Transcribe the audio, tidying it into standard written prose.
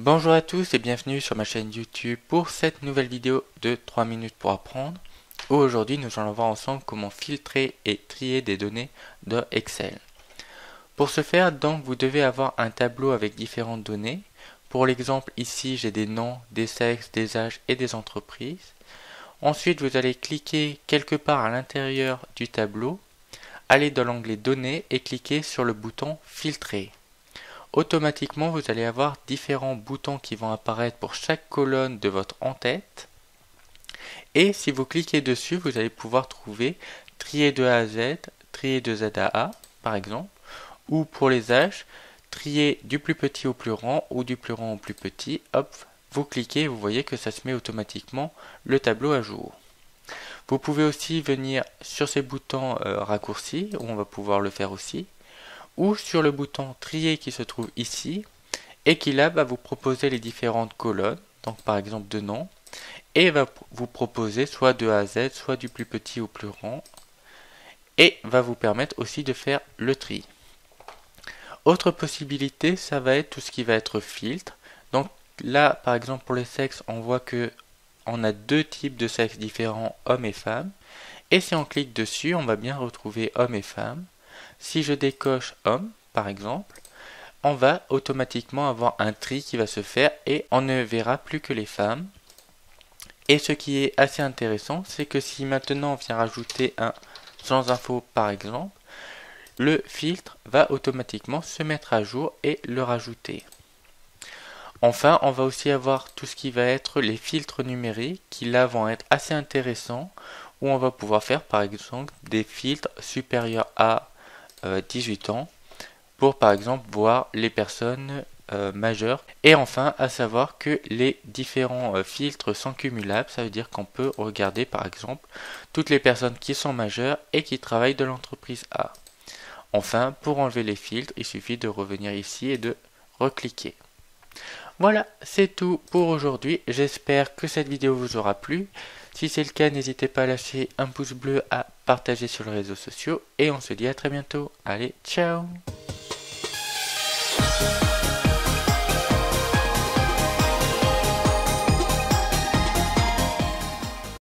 Bonjour à tous et bienvenue sur ma chaîne YouTube pour cette nouvelle vidéo de 3 minutes pour apprendre. Aujourd'hui nous allons voir ensemble comment filtrer et trier des données de Excel. Pour ce faire, donc, vous devez avoir un tableau avec différentes données. Pour l'exemple ici j'ai des noms, des sexes, des âges et des entreprises. Ensuite vous allez cliquer quelque part à l'intérieur du tableau, aller dans l'onglet données et cliquer sur le bouton filtrer. Automatiquement, vous allez avoir différents boutons qui vont apparaître pour chaque colonne de votre en-tête. Et si vous cliquez dessus, vous allez pouvoir trouver trier de A à Z, trier de Z à A, par exemple. Ou pour les âges, trier du plus petit au plus grand ou du plus grand au plus petit. Hop, vous cliquez et vous voyez que ça se met automatiquement le tableau à jour. Vous pouvez aussi venir sur ces boutons raccourcis, où on va pouvoir le faire aussi, ou sur le bouton trier qui se trouve ici et qui là va vous proposer les différentes colonnes, donc par exemple de nom, et va vous proposer soit de A à Z, soit du plus petit au plus grand, et va vous permettre aussi de faire le tri. Autre possibilité, ça va être tout ce qui va être filtre. Donc là par exemple pour les sexes, on voit que on a deux types de sexes différents, hommes et femmes, et si on clique dessus, on va bien retrouver hommes et femmes. Si je décoche homme, par exemple, on va automatiquement avoir un tri qui va se faire et on ne verra plus que les femmes. Et ce qui est assez intéressant, c'est que si maintenant on vient rajouter un sans info par exemple, le filtre va automatiquement se mettre à jour et le rajouter. Enfin, on va aussi avoir tout ce qui va être les filtres numériques qui là vont être assez intéressants, où on va pouvoir faire par exemple des filtres supérieurs à 18 ans pour par exemple voir les personnes majeures. Et enfin à savoir que les différents filtres sont cumulables, ça veut dire qu'on peut regarder par exemple toutes les personnes qui sont majeures et qui travaillent de l'entreprise A. Enfin, pour enlever les filtres, il suffit de revenir ici et de recliquer. Voilà, c'est tout pour aujourd'hui. J'espère que cette vidéo vous aura plu. Si c'est le cas, n'hésitez pas à lâcher un pouce bleu, à partager sur les réseaux sociaux et on se dit à très bientôt. Allez, ciao!